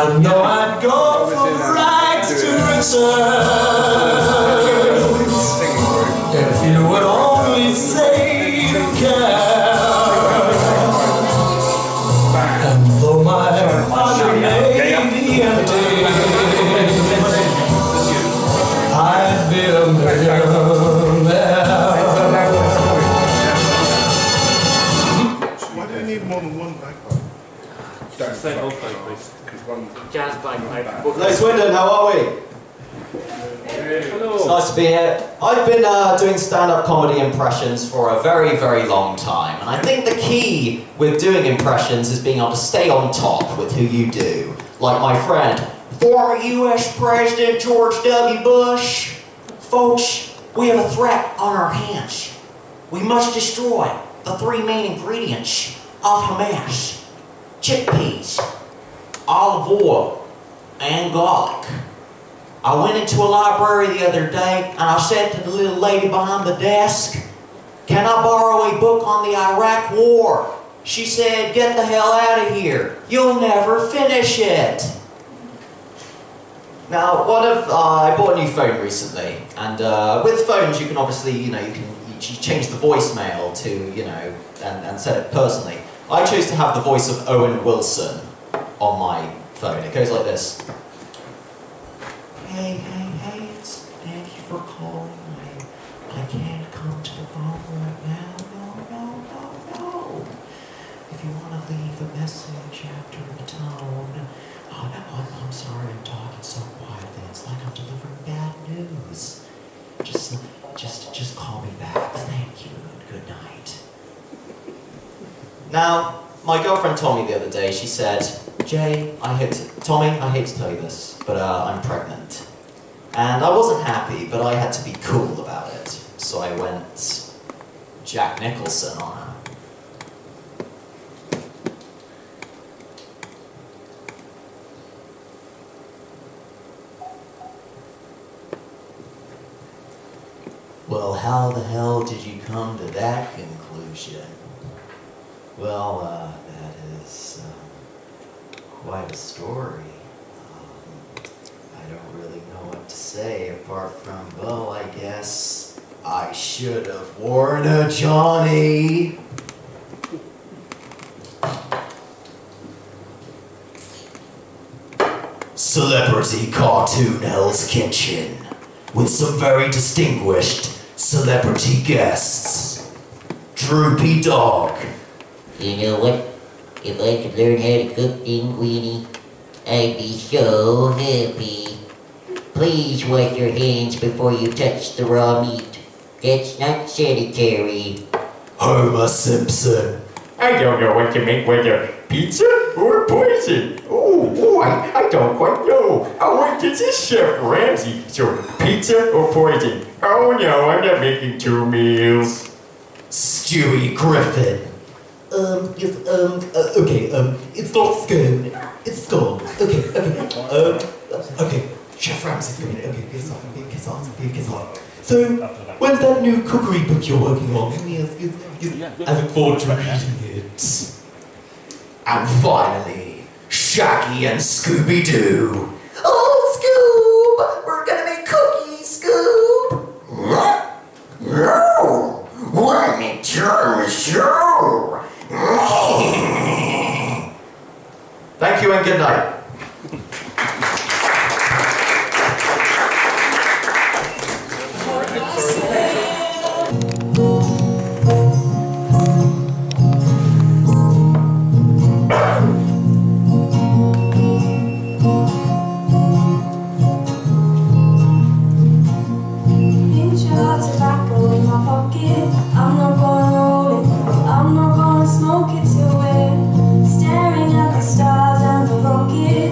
I know I'd go from rags to riches if you would only say you care. And though my father may be empty, I'd be a millionaire. Why do you need more than one bagpipe? Say both please. Jazz bagpipe. Vic Swindon, how are we? Hello. It's nice to be here. I've been doing stand-up comedy impressions for a very, very long time, and I think the key with doing impressions is being able to stay on top with who you do. Like my friend, former US President George W. Bush. Folks, we have a threat on our hands. We must destroy the three main ingredients of Hamas: chickpeas, olive oil, and garlic. I went into a library the other day and I said to the little lady behind the desk, "Can I borrow a book on the Iraq War?" She said, "Get the hell out of here. You'll never finish it." Now, I bought a new phone recently, and with phones you can obviously, you change the voicemail to, and set it personally. I chose to have the voice of Owen Wilson on my phone. It goes like this. Hey, thank you for calling. I can't come to the phone right now. No. If you want to leave a message after the tone. I'm sorry I'm talking so quietly. It's like I'm delivering bad news. Just call me back. Thank you and good night. Now, my girlfriend told me the other day, she said, Tommy, I hate to tell you this, but I'm pregnant. And I wasn't happy, but I had to be cool about it. So I went Jack Nicholson on her. Well, how the hell did you come to that conclusion? Well, that is quite a story. I don't really know what to say apart from, well, I guess I should have worn a Johnny. Celebrity Cartoon Hell's Kitchen with some very distinguished celebrity guests. Droopy Dog. You know what? If I could learn how to cook linguine, I'd be so happy. Please wash your hands before you touch the raw meat. That's not sanitary. Homer Simpson. I don't know what to make, whether pizza or poison. I don't quite know. This is Chef Ramsay, so pizza or poison? Oh no, I'm not making 2 meals. Stewie Griffin. It's not scone. It's scone. Okay, Chef Ramsay's coming. Okay, piss off. So, when's that new cookery book you're working on? Yes. I look forward to reading it. And finally, Shaggy and Scooby-Doo. Oh, Scoob! We're gonna make cookies, Scoob! What? No! What a tiramisu! Thank you and good night. Smoke it till we're staring at the stars and the rockets.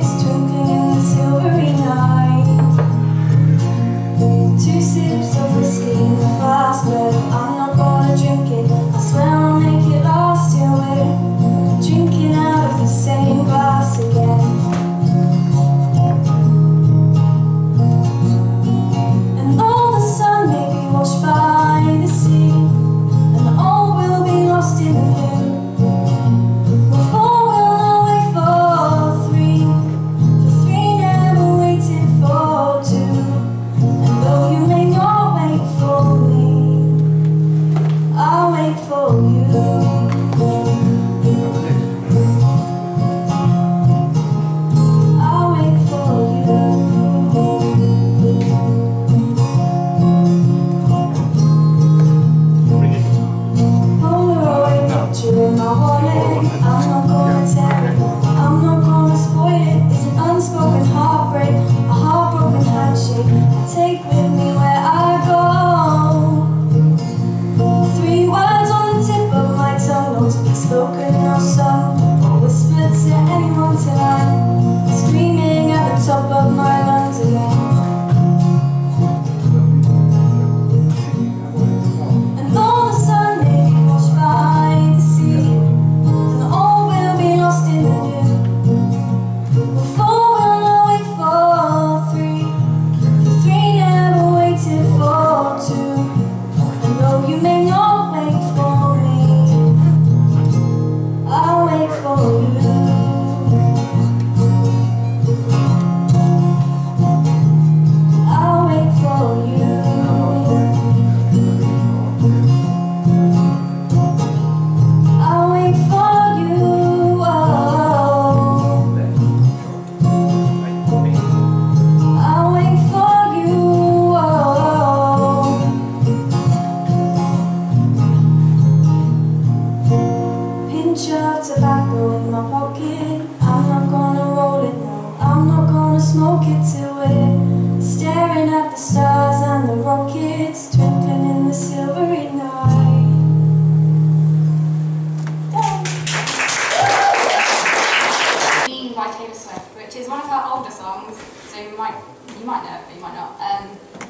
which is one of her older songs, so you might know it, but you might not.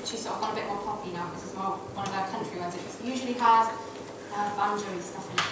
She's sort of gone a bit more poppy now, this is more one of her country ones. It usually has banjo and stuff in it.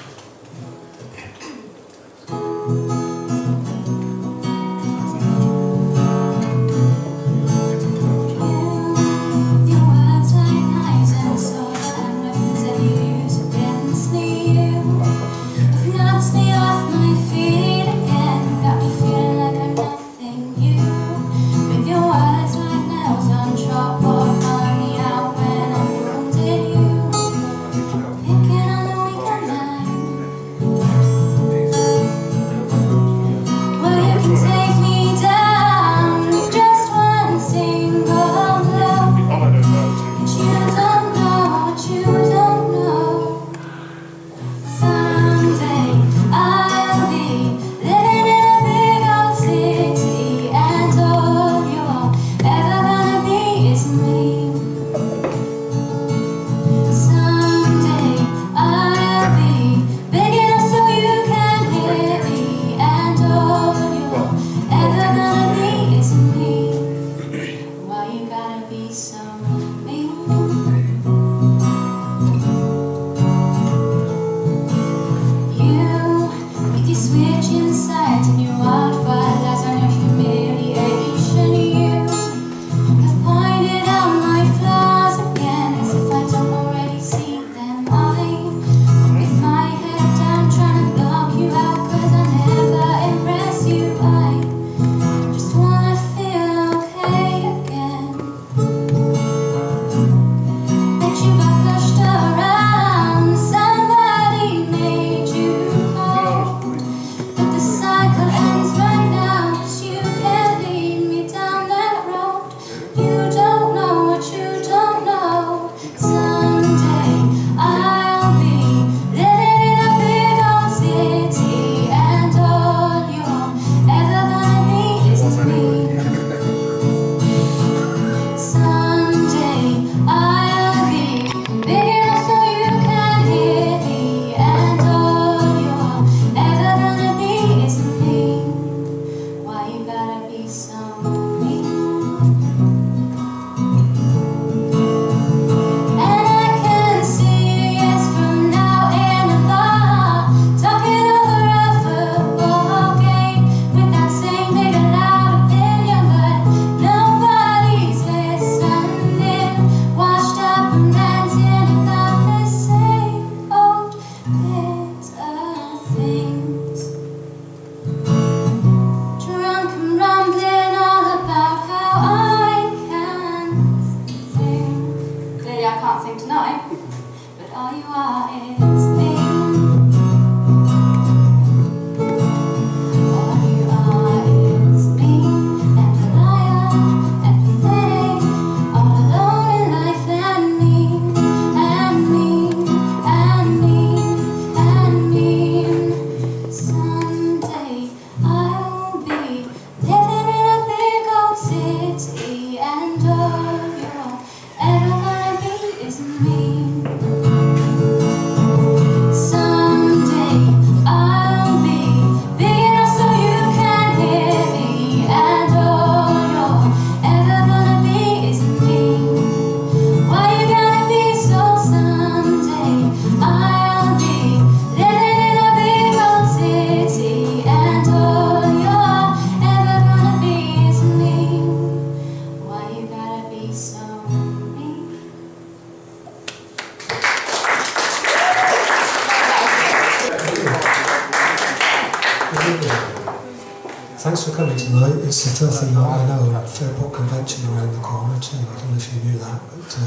Thanks for coming tonight. It's the filthy night, I know, Fairport Convention around the corner too. I don't know if you knew that, but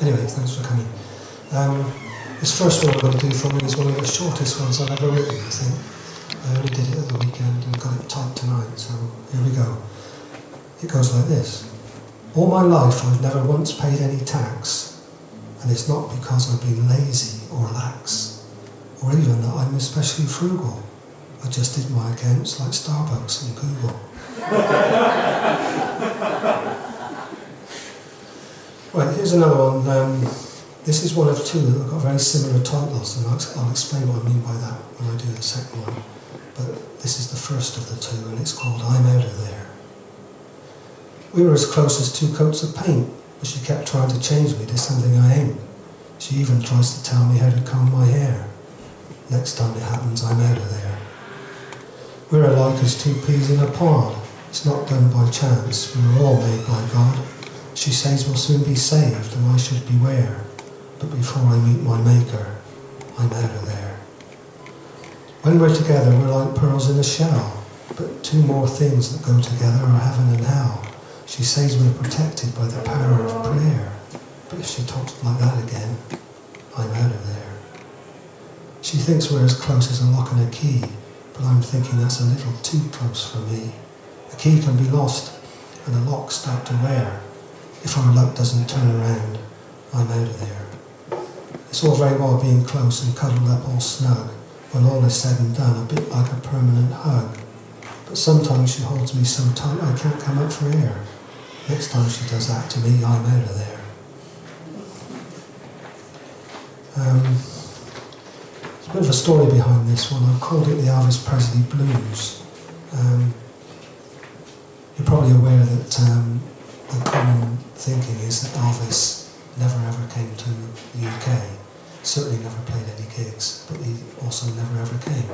anyway, thanks for coming. This first one I'm going to do for me is one of the shortest ones I've ever written, I think. I only did it at the weekend and got it typed tonight, so here we go. It goes like this. All my life I've never once paid any tax, and it's not because I've been lazy or lax, or even that I'm especially frugal. I just did my accounts like Starbucks and Google. Right, here's another one. This is one of two that have got very similar titles, and I'll explain what I mean by that when I do the second one. But this is the first of the two, and it's called I'm Out of There. We were as close as 2 coats of paint, but she kept trying to change me to something I ain't. She even tries to tell me how to comb my hair. Next time it happens, I'm out of there. We're alike as 2 peas in a pod. It's not done by chance. We were all made by God. She says we'll soon be saved and I should beware. But before I meet my maker, I'm out of there. When we're together, we're like pearls in a shell. But 2 more things that go together are heaven and hell. She says we're protected by the power of prayer. But if she talks like that again, I'm out of there. She thinks we're as close as a lock and a key, but I'm thinking that's a little too close for me. A key can be lost, and a lock start to wear. If our luck doesn't turn around, I'm out of there. It's all very well being close and cuddled up all snug, when all is said and done, a bit like a permanent hug. But sometimes she holds me so tight I can't come up for air. Next time she does that to me, I'm out of there. There's a bit of a story behind this one. I've called it the Elvis Presley Blues. You're probably aware that the common thinking is that Elvis never ever came to the UK. Certainly never played any gigs, but he also never ever came.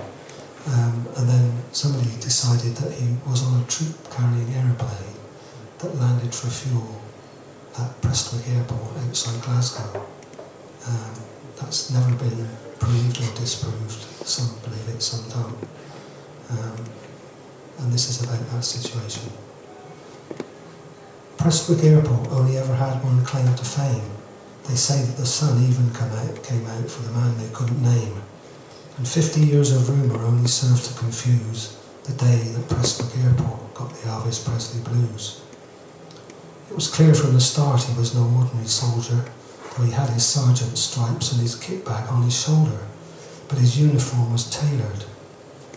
And then somebody decided that he was on a troop-carrying aeroplane that landed for fuel at Prestwick Airport outside Glasgow. That's never been proved or disproved. Some believe it, some don't. And this is about that situation. Prestwick Airport only ever had one claim to fame. They say that the sun even came out for the man they couldn't name. And 50 years of rumour only served to confuse the day that Prestwick Airport got the Elvis Presley Blues. It was clear from the start he was no ordinary soldier, though he had his sergeant's stripes and his kit bag on his shoulder, but his uniform was tailored.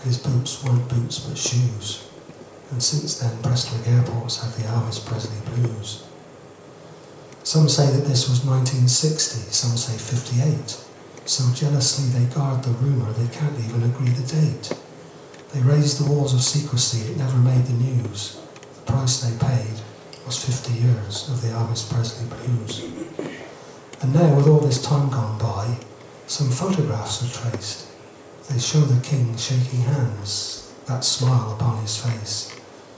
His boots weren't boots but shoes. And since then Prestwick Airport's had the Elvis Presley Blues. Some say that this was 1960, some say 58. So jealously they guard the rumour they can't even agree the date. They raised the walls of secrecy, it never made the news. The price they paid was 50 years of the Elvis Presley Blues. And now, with all this time gone by, some photographs are traced. They show the king shaking hands, that smile upon his face.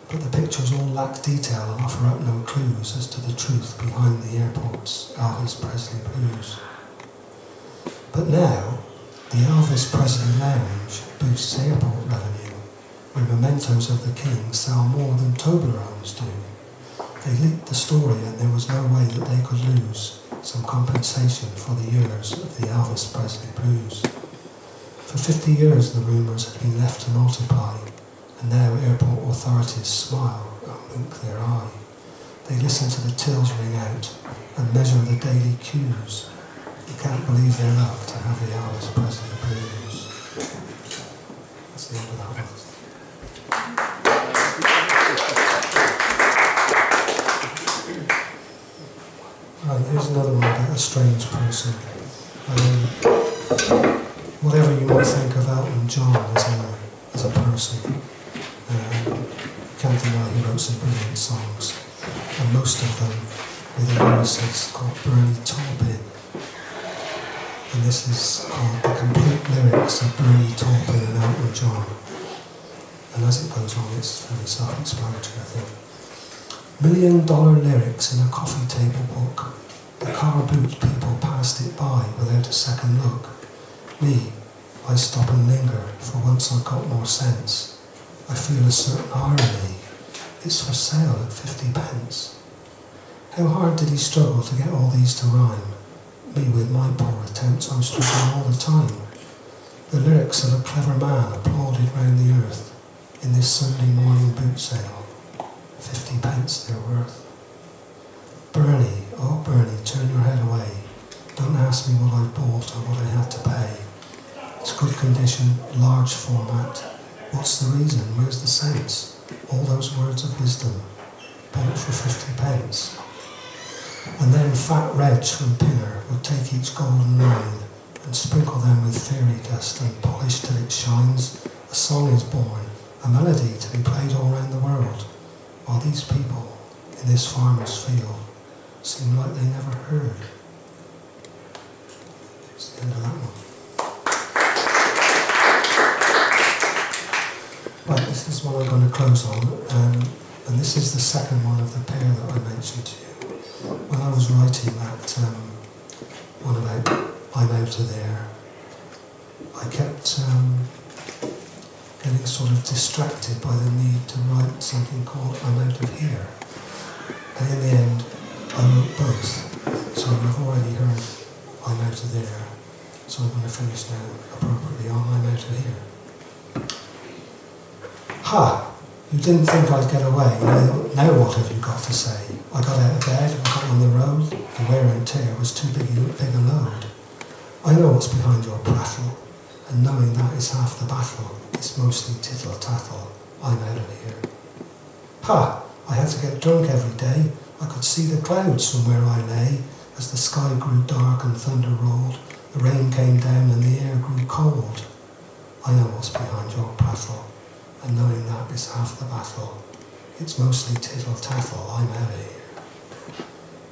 But the pictures all lack detail and offer up no clues as to the truth behind the airport's Elvis Presley Blues. But now, the Elvis Presley Lounge boosts airport revenue, where mementos of the king sell more than Toblerones do. They leaked the story and there was no way that they could lose some compensation for the years of the Elvis Presley Blues. For 50 years the rumours had been left to multiply, and now airport authorities smile and wink their eye. They listen to the tills ring out and measure the daily queues. You can't believe their luck to have the Elvis Presley Blues. That's the end of that one. Right, here's another one about a strange person. Whatever you might think of Elton John as a person, can't deny he wrote some brilliant songs, and most of them with a lyricist called Bernie Taupin. And this is called The Complete Lyrics of Bernie Taupin and Elton John. And as it goes on, it's fairly self-explanatory, I think. $1 million lyrics in a coffee table book. The car boot people passed it by without a second look. Me, I stop and linger, for once I've got more sense. I feel a certain irony. It's for sale at 50 pence. How hard did he struggle to get all these to rhyme? Me with my poor attempts, I'm struggling all the time. The lyrics of a clever man applauded round the earth in this Sunday morning boot sale. 50 pence they're worth. Bernie, oh Bernie, turn your head away. Don't ask me what I bought or what I had to pay. It's good condition, large format. What's the reason? Where's the sense? All those words of wisdom, bought for 50 pence. And then Fat Reg from Pinner would take each golden line and sprinkle them with fairy dust and polish till it shines. A song is born, a melody to be played all around the world, while these people in this farmer's field seemed like they never heard. It's the end of that one. Right, this is what I'm going to close on, and this is the second one of the pair that I mentioned to you. When I was writing that one about I'm out of there, I kept getting sort of distracted by the need to write something called I'm out of here. And in the end, I wrote both. So you've already heard I'm out of there. So I'm going to finish now appropriately on I'm out of here. Ha! You didn't think I'd get away. Now what have you got to say? I got out of bed, I got on the road, the wear and tear was too big a load. I know what's behind your prattle, and knowing that is half the battle. It's mostly tittle-tattle. I'm out of here. Ha! I had to get drunk every day. I could see the clouds from where I lay. As the sky grew dark and thunder rolled, the rain came down and the air grew cold. I know what's behind your prattle, and knowing that is half the battle. It's mostly tittle-tattle. I'm out of here.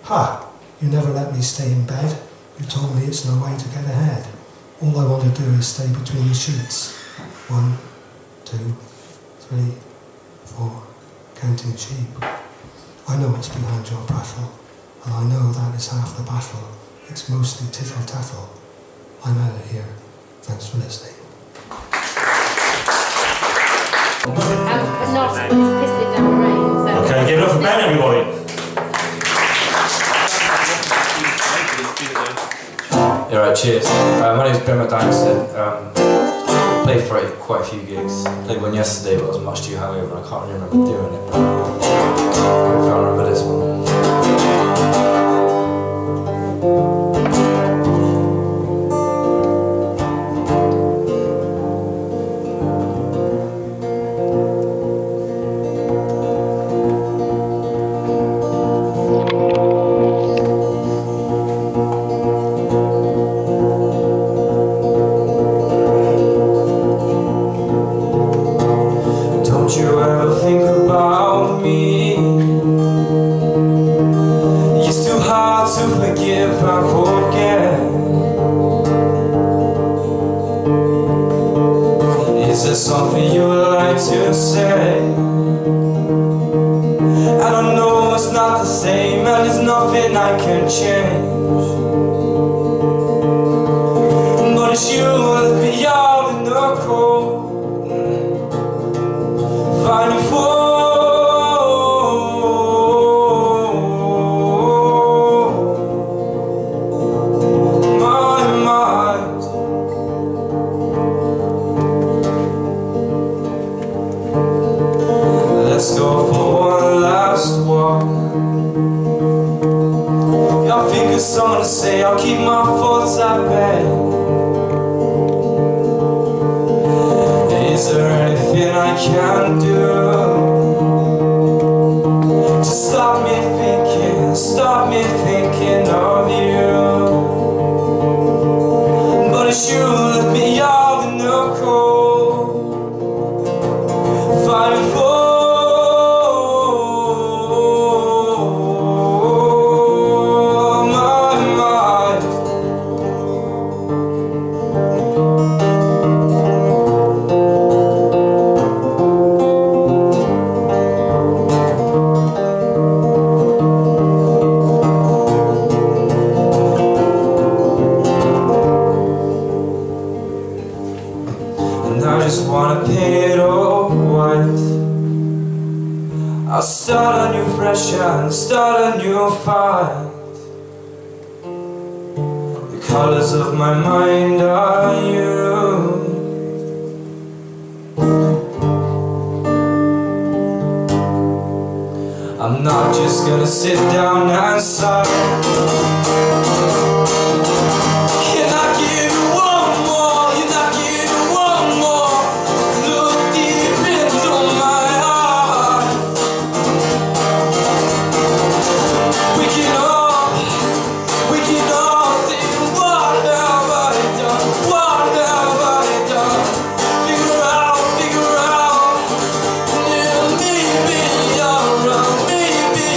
Ha! You never let me stay in bed. You told me it's no way to get ahead. All I want to do is stay between the sheets. 1, 2, 3, 4, counting sheep. I know what's behind your prattle, and I know that is half the battle. It's mostly tittle-tattle. I'm out of here. Thanks for listening. And not pissed it down the rain. So. Okay, give it up for Ben, everybody. Yeah, right, cheers. My name's Ben McDaniel. Played for quite a few gigs. Played one yesterday, but I was much too hungover and I can't really remember doing it. Hopefully I'll remember this one. Don't you ever think about me? It's too hard to forgive and forget. Is there something you would like to say? I don't know, it's not the same, and there's nothing I can change. But it's you that be out in the cold. Fighting for my mind. Let's go for one last walk. I think it's something to say, I'll keep my thoughts at bay. Is there anything I can do to stop me thinking of you? But it's you left me out in the cold, fighting for my mind. And I just wanna paint it all white. I'll start a new fresh and start a new fight. The colors of my mind are you. I'm not just gonna sit down and sigh. Can I give you one more? Can I give you one more? Look deep into my eyes. We can all think, what have I done? What have I done? Figure out, yeah, maybe I'm wrong, maybe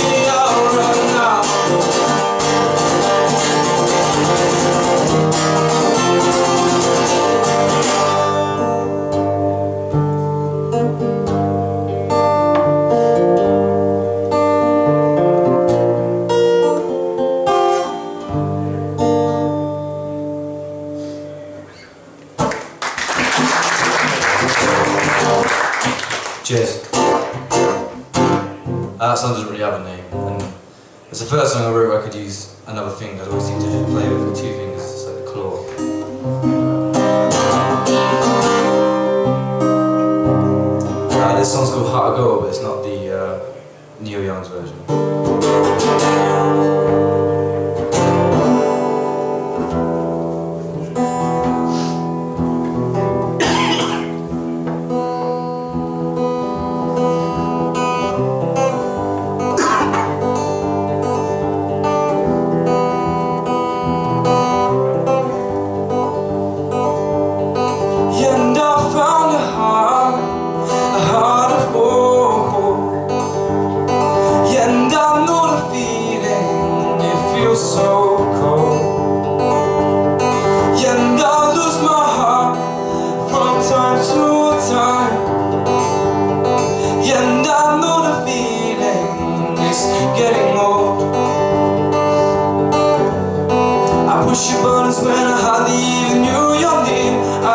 Cheers. That song doesn't really have a name, and it's the first song I wrote where I could use another finger. I always seem to just play with two fingers, it's like a claw. This song's called How to Go, but it's not the Neil Young's version. So cold, yeah, and I lose my heart from time to time, yeah, and I know the feeling is getting old. I push your buttons when I hardly even knew your name. I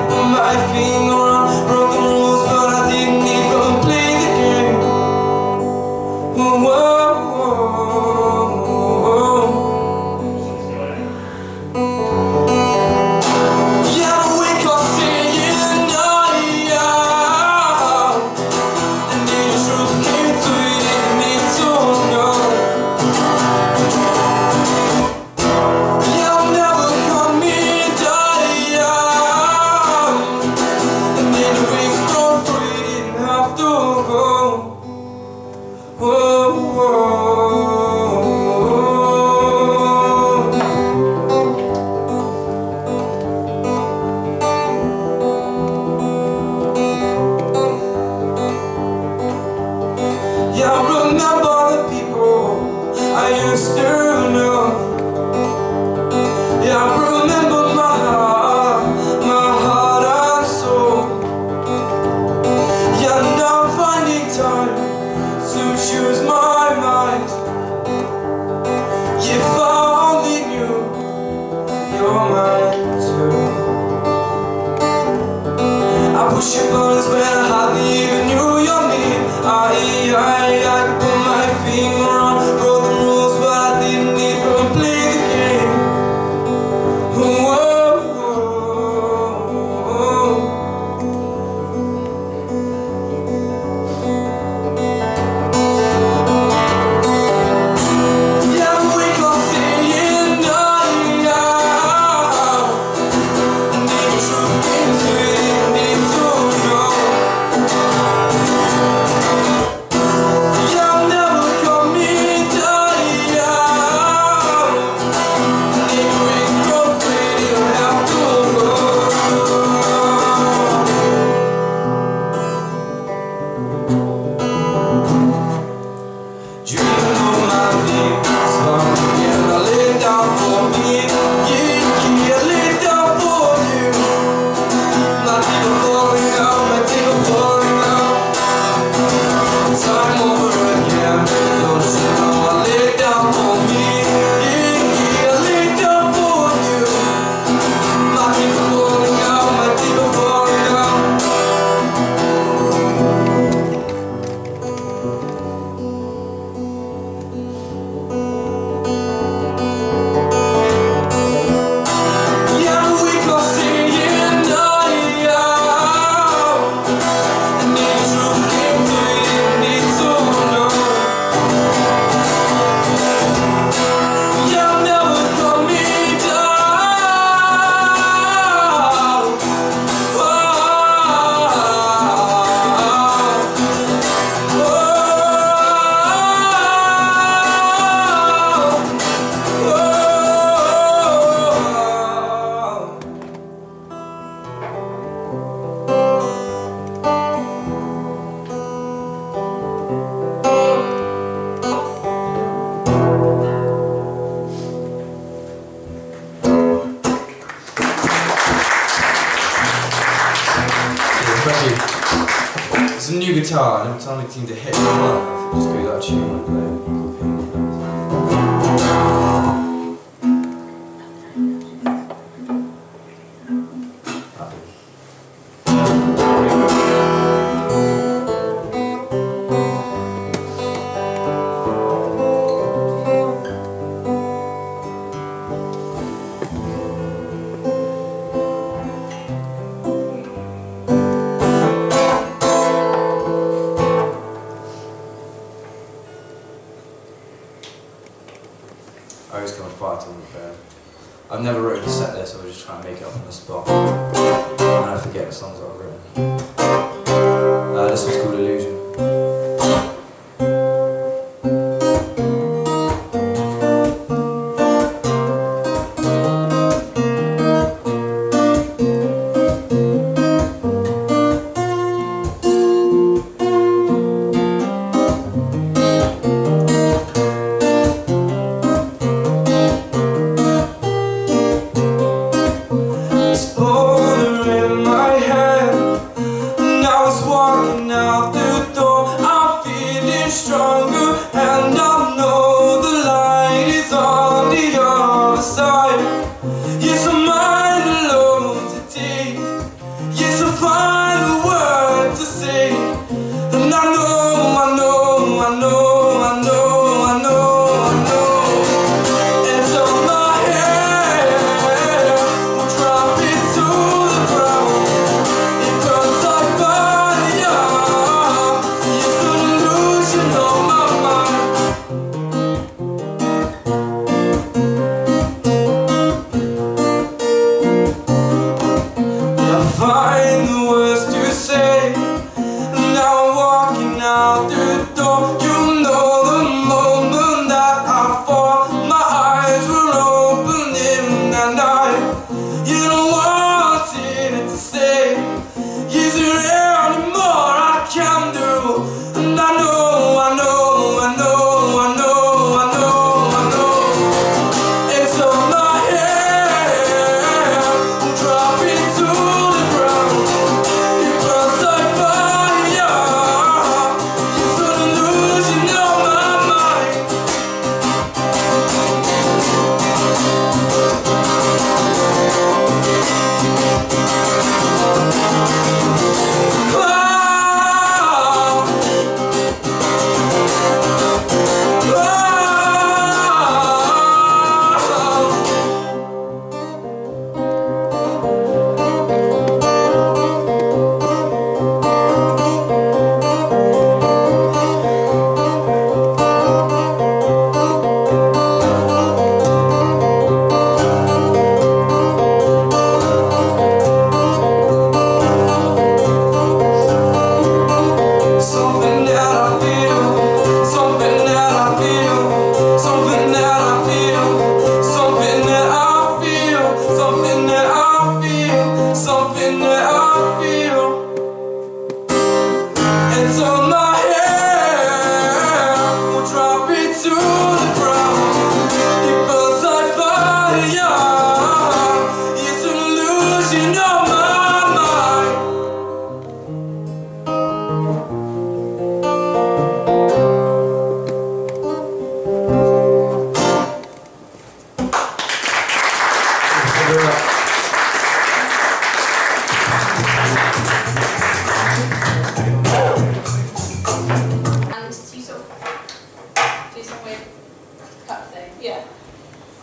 put my finger on broken rules, but I didn't even play the game. Whoa. Yeah, I remember the people I used to know. Yeah, I remember my heart and soul. Yeah, now I'm finding time to choose my mind. If I only knew you're mine too. I push your buttons when I hardly even knew your name. I put my finger on broken rules, but I didn't even play the game. Whoa, yeah, we go saying no, and the truth into it, need to know. You'll never cut me down. It rings so pretty, you have to go. Dream of my name, song, and I lay down for me. Yeah, I lay down for you. My people falling out, my people falling out. Time over again, don't you know I lay down for me. Yeah, I lay down for you. My people falling out, my people falling out. Yeah, we go singing now, and the truth came to it, need to know. You'll never cut me down. Thank you. It's a new guitar, and every time it seems to hit the mark, it just goes out of tune when I play it. I've never written a set list, so I was just trying to make it up on the spot. And I forget the songs that I've written. This one's called Illusion.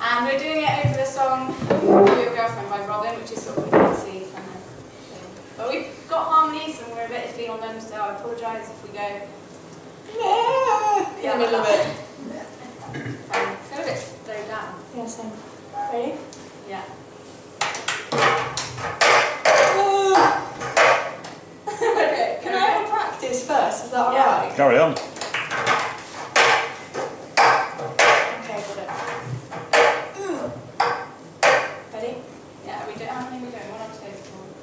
And we're doing it over the song Your Girlfriend by Robin, which is sort of a dancey kind of thing. But we've got harmonies and we're a bit iffy on them, so I apologise if we go in the middle of it. It's got a bit slowed down. Yeah, same. Ready? Yeah. Okay, can I have a practice first? Is that alright? Carry on. Okay, got it. Ready? Yeah, we do. How many are we doing? 1 or 2?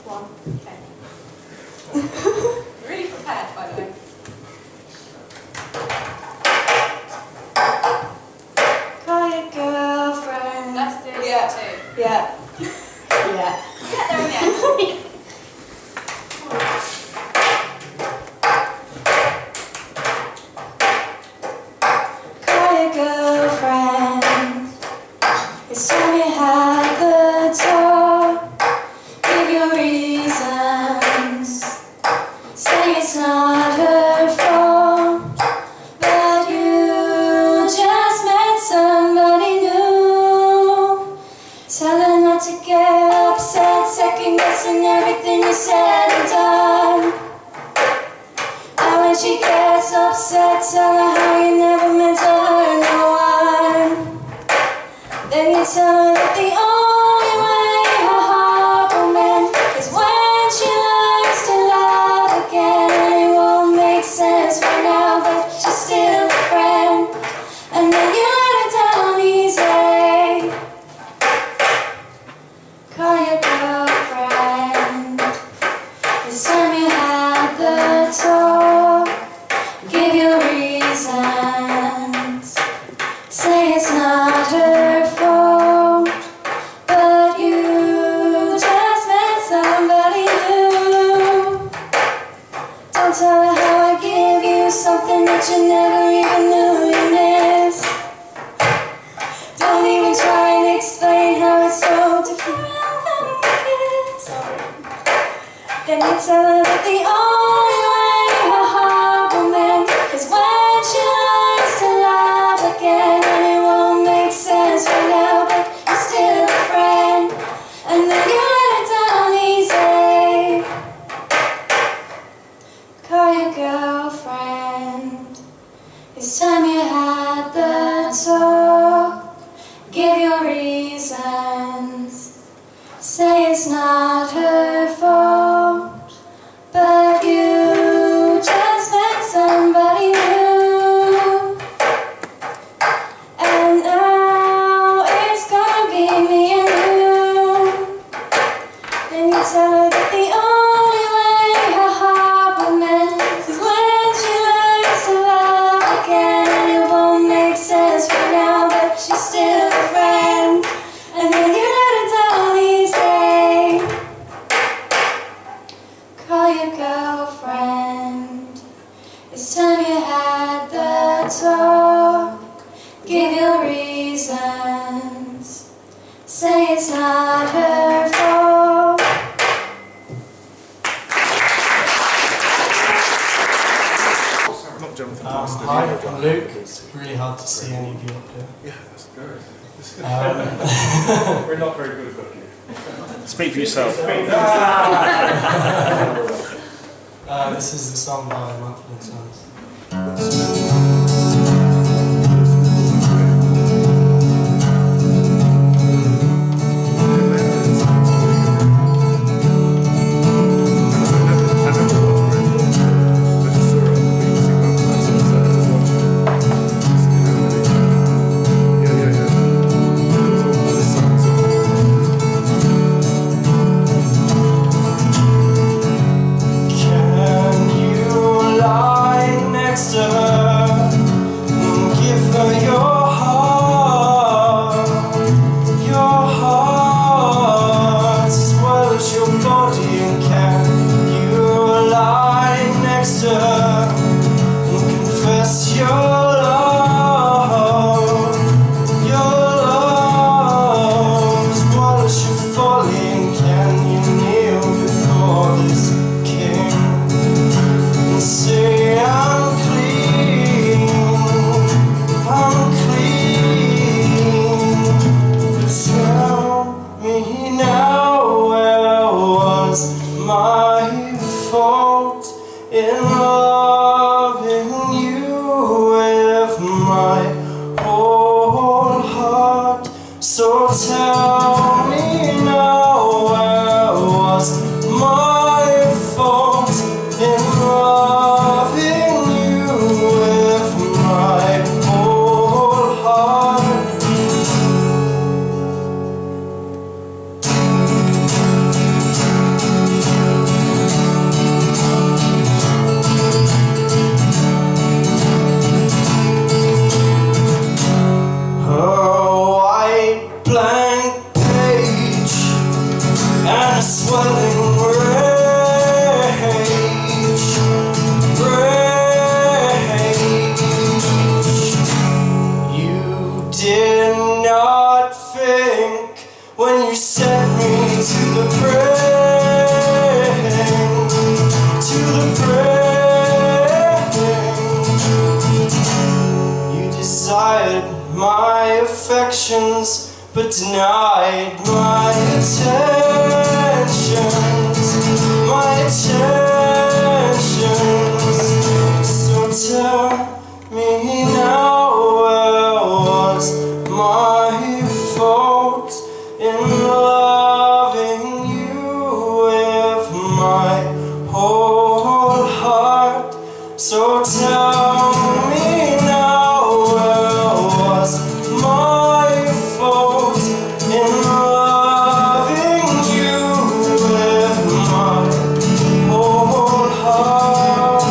One. Okay. Really prepared, by the way. Call your girlfriend. Let's do Yeah. 2. Yeah. Yeah. Get there again. Call your girlfriend. It's time you had the door. Give your reasons. Say it's not her fault, but you just met somebody new. Tell her not to get upset, second guessing everything you said and done. And when she gets upset, tell her how you never meant to hurt no one. Then you tell her that the talk. Give your reasons. Say it's not her fault, but you just met somebody new. Don't tell her how I give you something that you never even knew you missed. Don't even try and explain how it's so different than a kiss. Then you tell her that the only way her heart will mend is when she learns to love again. And it won't make sense right now, but you're still a friend. And then you let it down easy. Call your girlfriend. It's time you had the talk. Give your reasons. Say it's not her fault, but you just met somebody new. And now it's gonna be me and you. Then you tell her that the only way her heart will mend is when she learns to love again. And it won't make sense right now, but she's still a friend. And then you let it down easy. Call your girlfriend. It's time you had the talk. Give your reasons. Say it's not her fault. Not Jonathan. Hi, I'm Luke. It's really hard to see any of you up here. Yeah, that's good. We're not very good at cooking. Speak for yourself. This is the song by Mumford & Sons. Can you lie next to her and give her your heart as well as your body? And can you lie next to her and confess your love as well as your folly? And can you kneel before this king and say I'm clean, but tell me now, where was my fault in loving you with my whole heart? So tell me now, where was my fault in loving you with my whole heart? Her white blank page and a swelling rage. You did not think when you sent me to the brain. You desired my affections, but denied my attentions. So tell me now, where was my fault in loving you with my whole heart? So tell me now, where was my fault in loving you with my whole heart?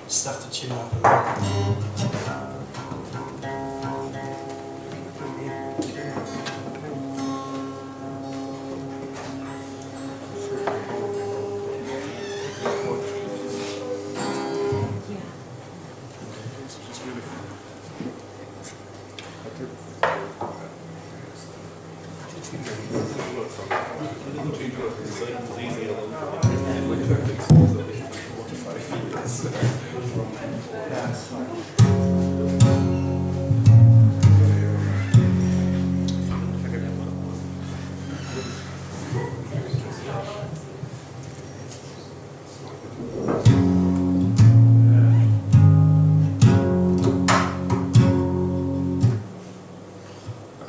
Just have to tune up a bit.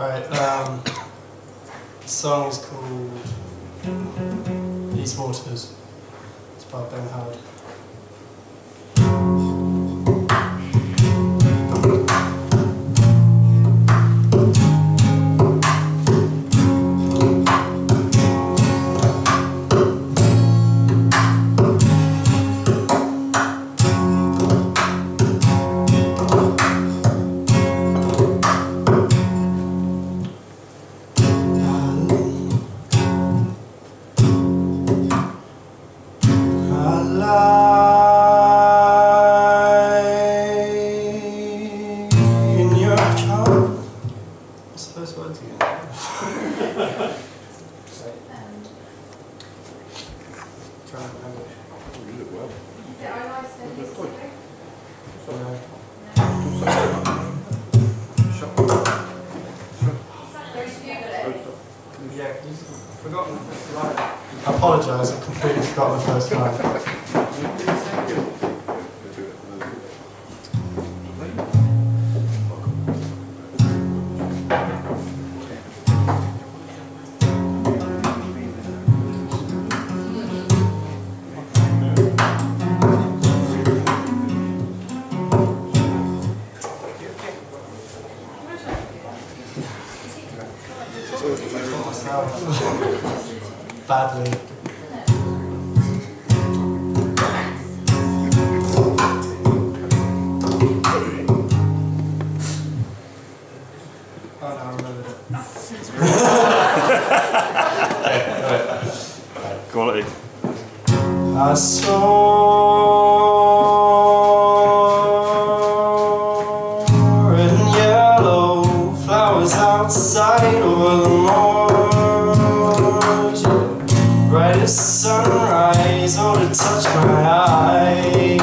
Alright, the song is called These Waters. It's by Ben Howard. I apologise, I've completely forgotten the first line. Badly. Oh no, I remembered it. Quality. I saw red and yellow flowers outside over the moors, right as sunrise, oh to touch my eyes.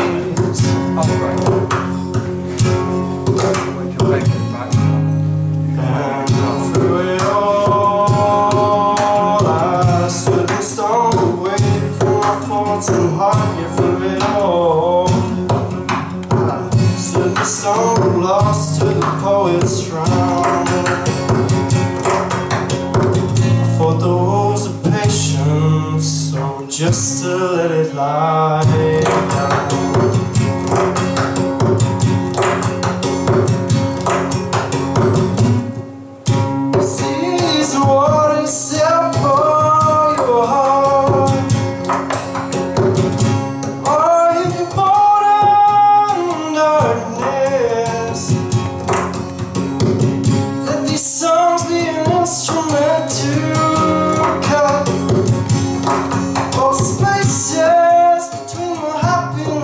And through it all, I stood and stoned away from my thoughts and heart. Yeah, through it all, I stood and stoned, lost to the poet's frown. I thought the woes of patience, so just to let it lie down. Spaces between my happiness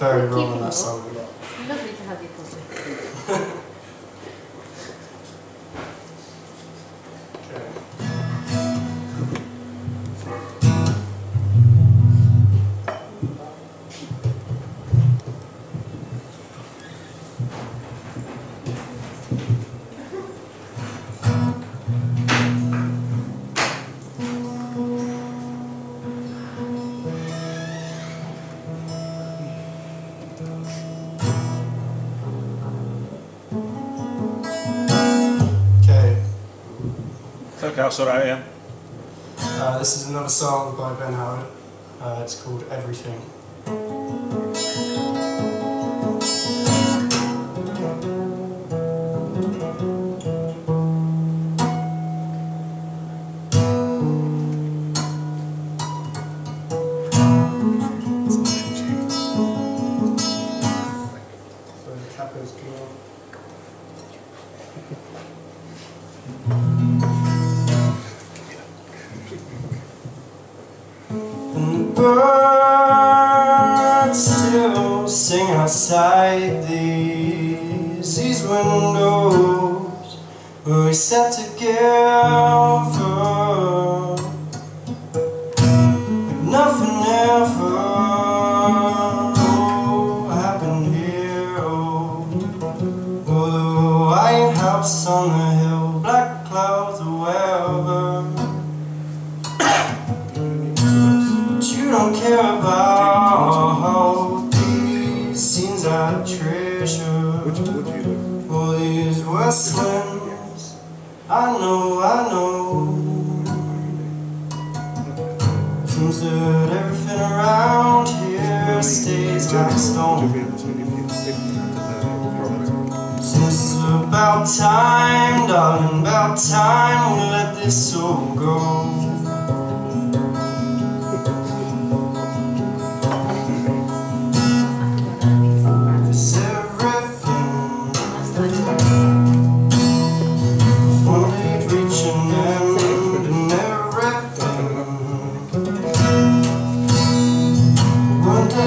very wrong on that song. Lovely to have you, Pussy. Okay, I'll sort it out, Ian. This is another song by Ben Howard. It's called Everything. So the capo's cool. And birds still sing outside these windows where we sat together like nothing ever happened here. Oh, white house on the hill, black clouds or wherever. You don't care about these scenes I treasure. All these westlands, I know. Seems that everything around here stays like stone. Since it's about time, darling, about time we let this all go.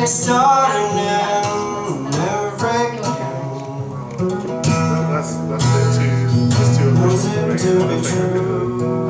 Starting and everything. That's two Was it to be true?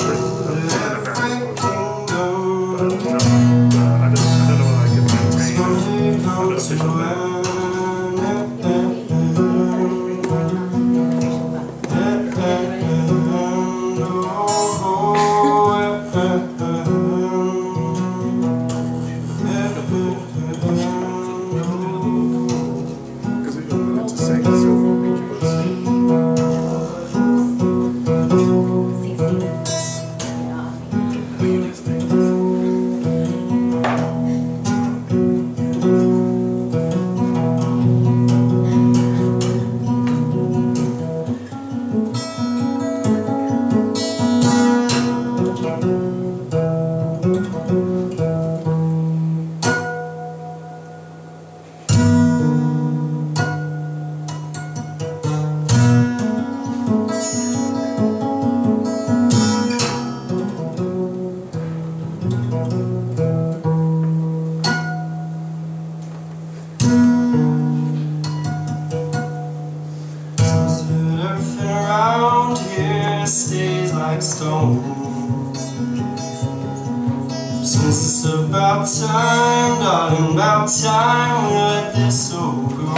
Since it's about time, darling, about time we let this all go.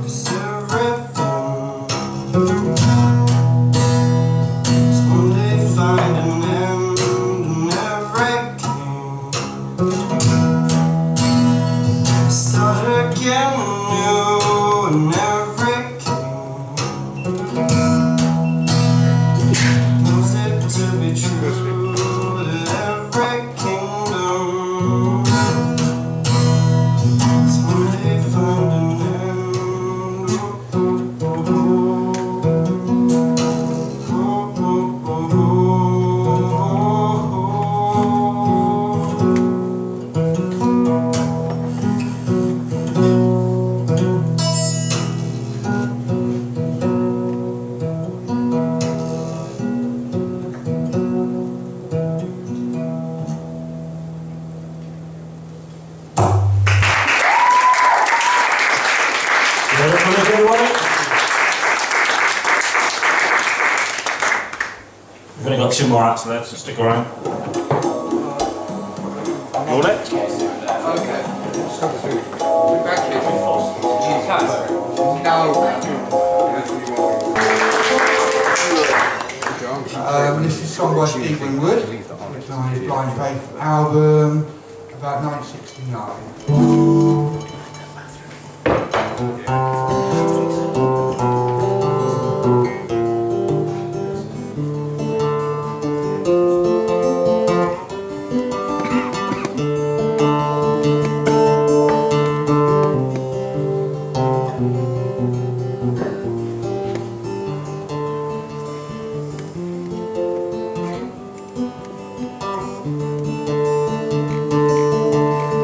'Cause everything's one day find an end and everything start again anew and to be true that every kingdom is one day find an end. got two more acts there, so stick around. Roll it. This is a song by Steve Winwood. It's on his Blind Faith album, about 1969.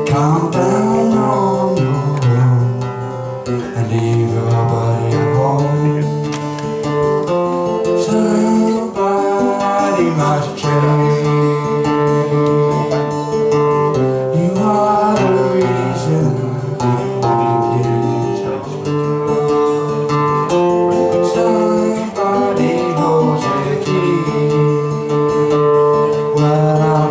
Calm down on your own and leave your body at home. Somebody must change. You are the reason I'm beginning to somebody holds the key. Well, I'm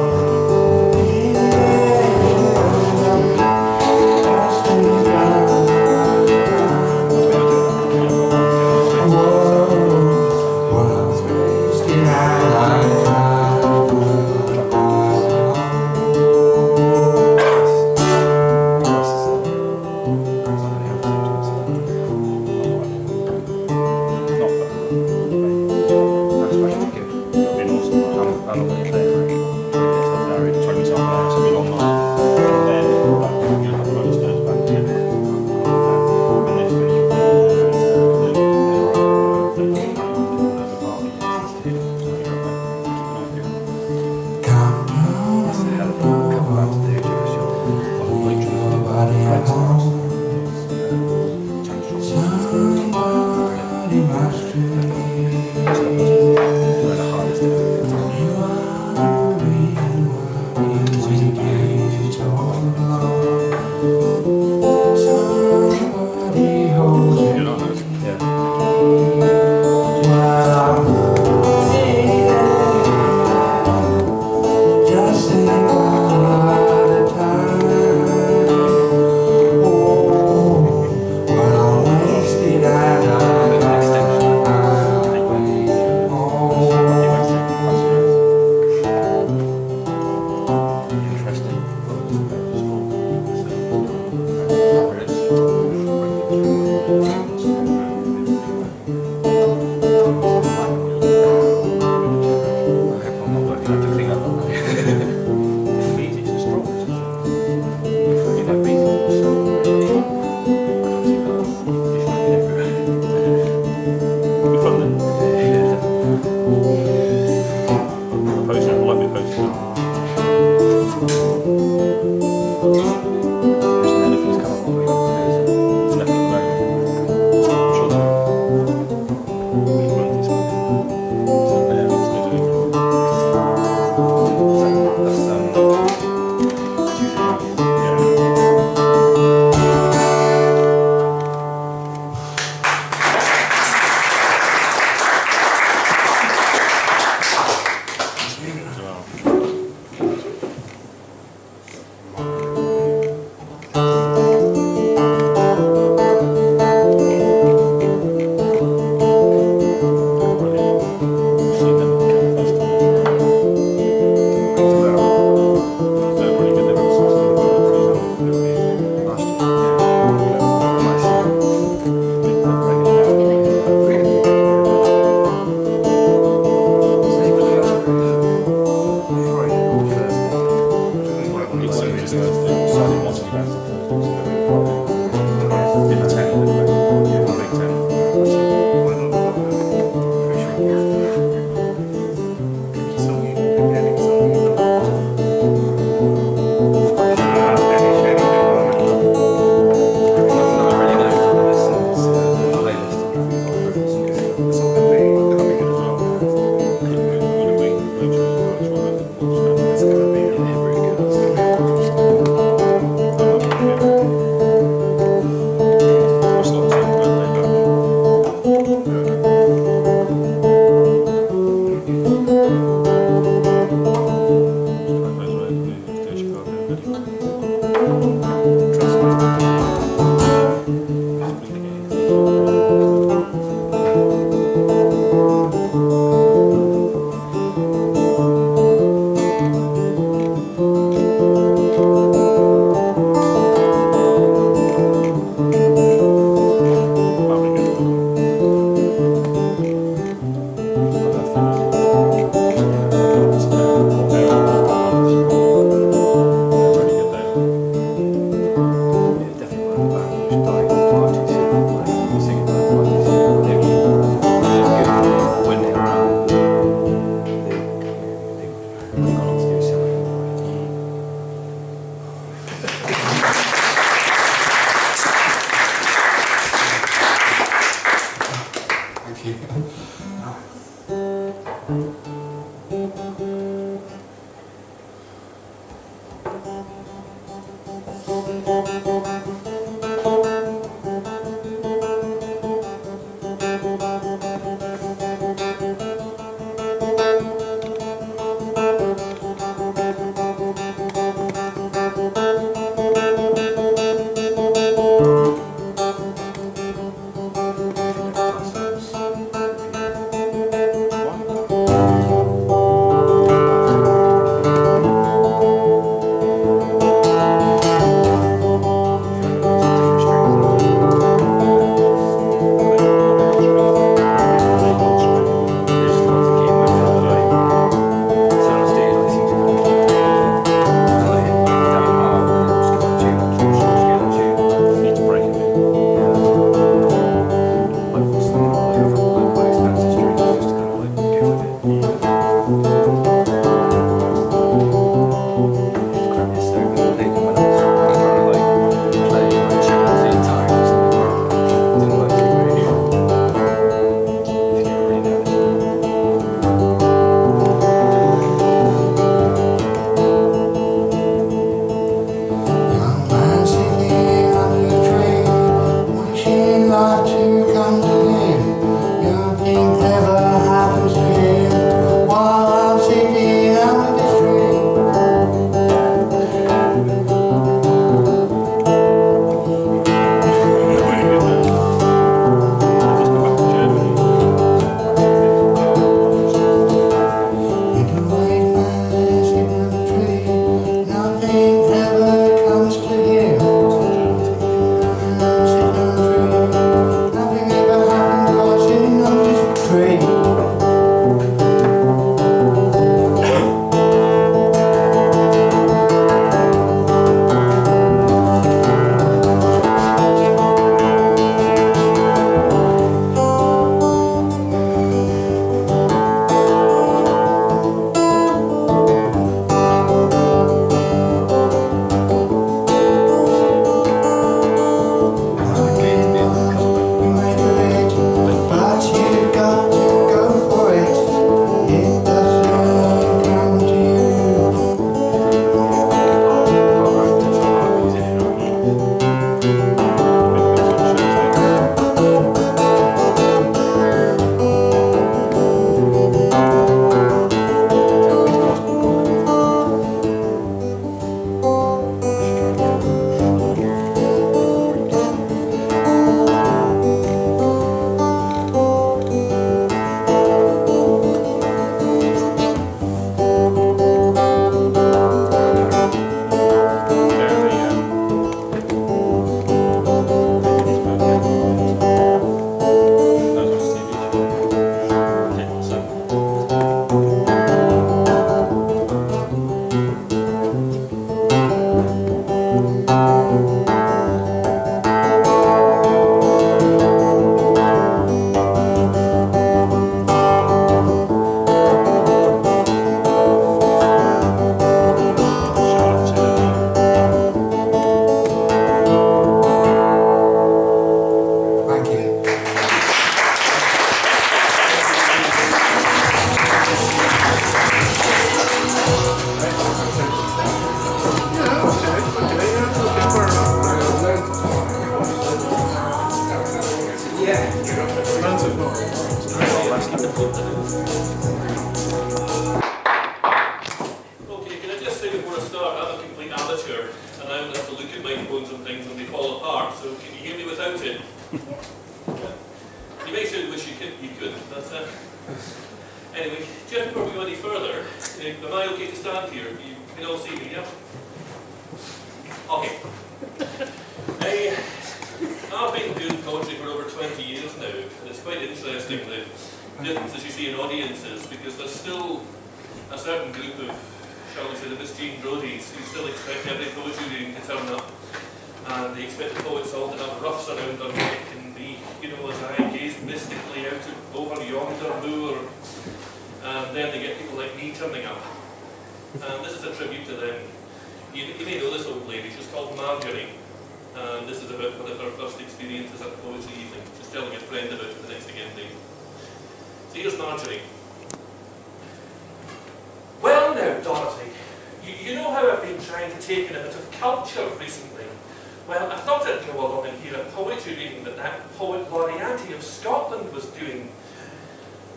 you. Okay, can I just say before I start, I'm a complete amateur, and I would have to look at microphones and things when they fall apart, so can you hear me without it? You may say wish you could, but anyway, just before we go any further, am I okay to stand here? You can all see me, yeah? Okay. I've been doing poetry for over 20 years now, and it's quite interesting the differences you see in audiences, because there's still a certain group of, shall we say, the Miss-Jean Brodies who still expect every poetry reading to turn up, and they expect the poets all to have ruffs around their neck and be, you know, as I gaze mystically out over yonder moor, and then they get people like me turning up. And this is a tribute to them. You may know this old lady, she's called Marjorie, and this is about one of her first experiences at the poetry evening. She's telling a friend about it the next thing ending. So here's Marjorie. Well now, Dorothy, you know how I've been trying to take in a bit of culture recently? Well, I thought I'd go along and hear a poetry reading that poet Laureate of Scotland was doing.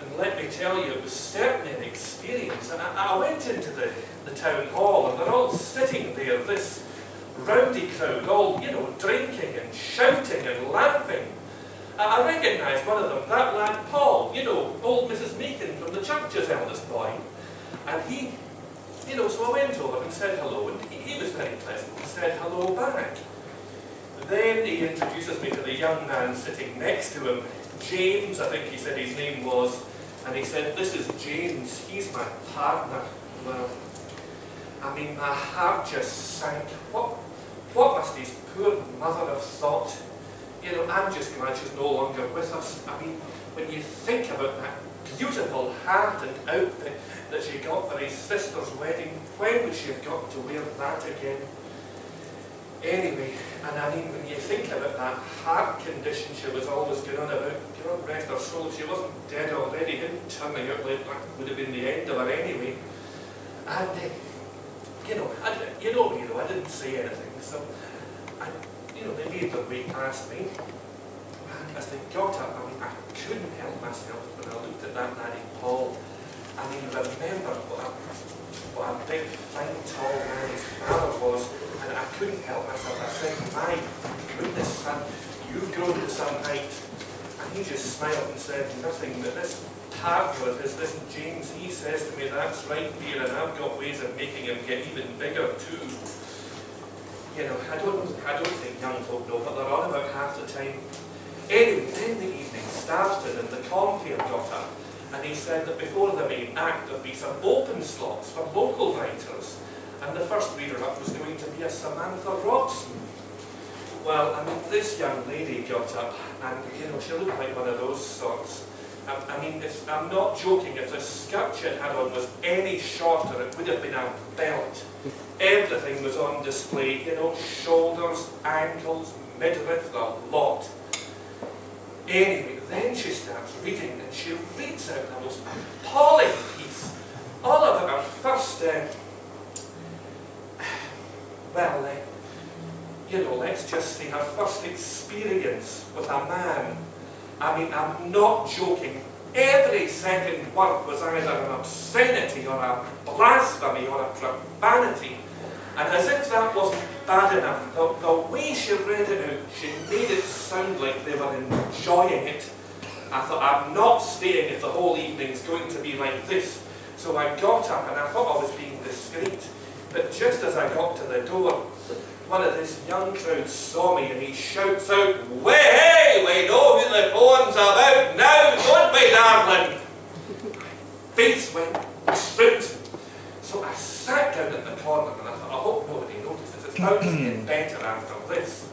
And let me tell you, it was certainly an experience. And I went into the town hall, and they're all sitting there, this rowdy crowd, all, you know, drinking and shouting and laughing. I recognised one of them, that lad Paul, you know, old Mrs. Meakin from the church's eldest boy. And he, you know, so I went over and said hello, and he was very pleasant and said hello back. Then he introduces me to the young man sitting next to him, James, I think he said his name was, and he said, this is James, he's my partner. Well, I mean, my heart just sank. What must his poor mother have thought? You know, I'm just glad she's no longer with us. I mean, when you think about that beautiful hat and outfit that she got for his sister's wedding, when would she have got to wear that again? Anyway, and I mean, when you think about that heart condition she was always going on about, God rest her soul, if she wasn't dead already, him turning out like that would have been the end of her anyway. And, you know, I didn't say anything, so, you know, they made their way past me. And as they got up, I mean, I couldn't help myself when I looked at that laddie Paul. I mean, remember what a big, fine, tall man his father was, and I couldn't help myself. I said, my goodness, son, you've grown to some height. And he just smiled and said nothing, but this partner of his, this James, he says to me, that's right, dear, and I've got ways of making him get even bigger too. You know, I don't think young folk know what they're on about half the time. Anyway, then the evening started and the compeer got up, and he said that before the main act there'd be some open slots for local writers, and the first reader up was going to be a Samantha Robson. Well, I mean, this young lady got up, and, you know, she looked like one of those sorts. I mean, I'm not joking, if the skirt she had on was any shorter, it would have been a belt. Everything was on display, you know, shoulders, ankles, midriff, the lot. Anyway, then she starts reading, and she reads out the most appalling piece, all about her first, you know, let's just say her first experience with a man. I mean, I'm not joking. Every second word was either an obscenity or a blasphemy or a profanity. And as if that wasn't bad enough, the way she read it out, she made it sound like they were enjoying it. I thought, I'm not staying if the whole evening's going to be like this. So I got up and I thought I was being discreet. But just as I got to the door, one of this young crowd saw me and he shouts out, "Way, hey, we know who the poem's about now, don't we, darling?" Face went crimson. So I sat down at the corner and I thought, I hope nobody notices, it's bound to get better after this.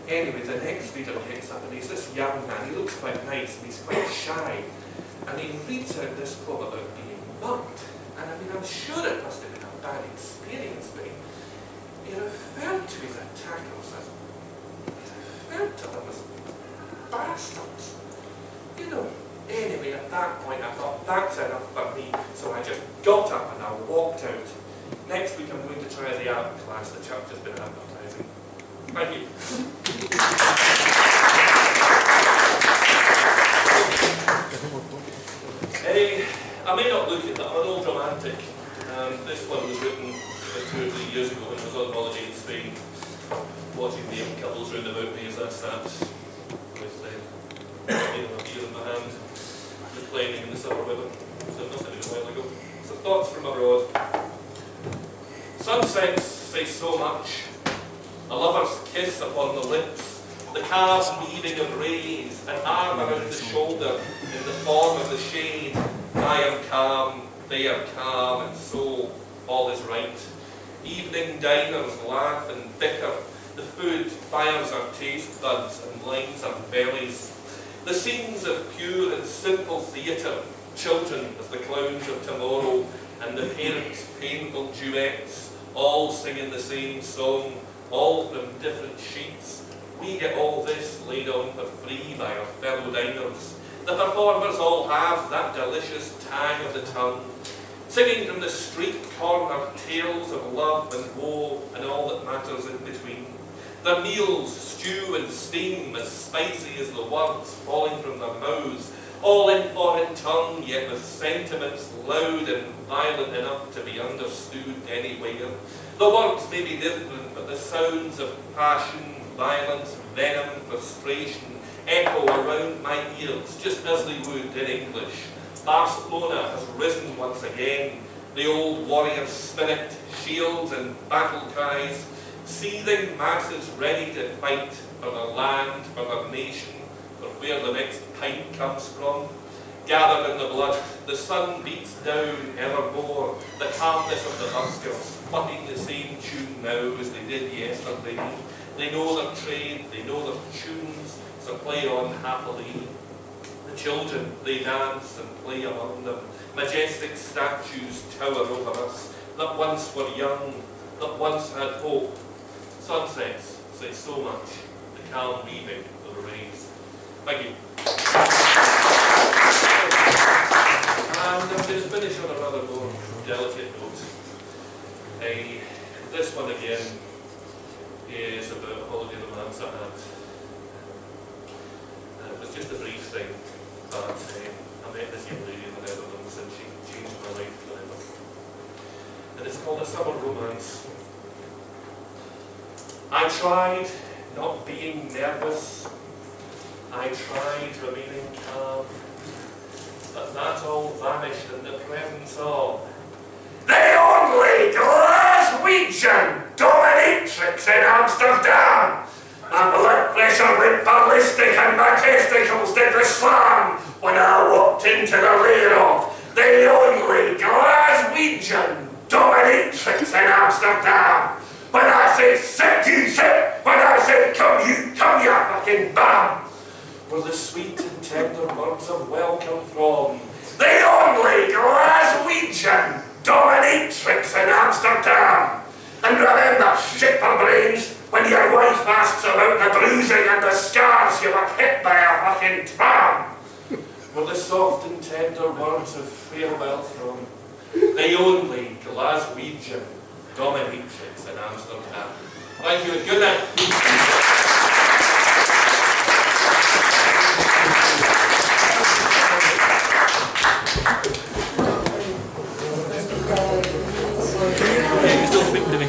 Anyway, the next reader gets up and he's this young man, he looks quite nice and he's quite shy. And he reads out this poem about being mugged. And I mean, I'm sure it must have been a bad experience, but he referred to his attackers as, he referred to them as bastards. You know, anyway, at that point I thought, that's enough for me, so I just got up and I walked out. Next week I'm going to try the art class the church has been advertising. Thank you. I may not look at that, I'm an old romantic. This one was written 2 or 3 years ago when I was on holiday in Spain, watching the young couples round about me as I sat with a beer in my hand, reclining in the summer weather. So it must have been a while ago. So thoughts from abroad. Sunsets say so much. A lover's kiss upon the lips, the calves weaving of rays, an arm around the shoulder in the form of the shade. I am calm, they are calm, and so all is right. Evening diners laugh and bicker. The food fires our taste buds and lines our bellies. The scenes of pure and simple theatre, children as the clowns of tomorrow, and the parents' painful duets, all singing the same song, all from different sheets. We get all this laid on for free by our fellow diners. The performers all have that delicious tang of the tongue, singing from the street corner tales of love and woe and all that matters in between. Their meals stew and steam as spicy as the words falling from their mouths, all in foreign tongue, yet with sentiments loud and violent enough to be understood anywhere. The words may be different, but the sounds of passion, violence, venom, frustration echo around my ears, just as they would in English. Barcelona has risen once again, the old warrior spirit, shields and battle cries, seething masses ready to fight for their land, for their nation, for where the next pint comes from. Gathered in the blood, the sun beats down evermore, the calmness of the buskers, plucking the same tune now as they did yesterday. They know their trade, they know their tunes, so play on happily. The children, they dance and play among them. Majestic statues tower over us, that once were young, that once had hope. Sunsets say so much, the calm weaving of the rays. Thank you. And I'm going to finish on a rather more delicate note. This one again is about a holiday romance I had. It was just a brief thing, but I met this young lady in the Netherlands and she changed my life forever. And it's called A Summer Romance. I tried not being nervous. I tried remaining calm. But that all vanished in the presence of the only Glaswegian dominatrix in Amsterdam. My blood pressure went ballistic and my testicles did the slam when I walked into the rear of the only Glaswegian dominatrix in Amsterdam. When I say sit, you sit. When I say come, you fucking bam. Were the sweet and tender words of welcome from the only Glaswegian dominatrix in Amsterdam. And remember, shit for brains, when your wife asks about the bruising and the scars you were hit by a fucking tram. Were the soft and tender words of farewell from the only Glaswegian dominatrix in Amsterdam. Thank you and good night. Still speaking to me.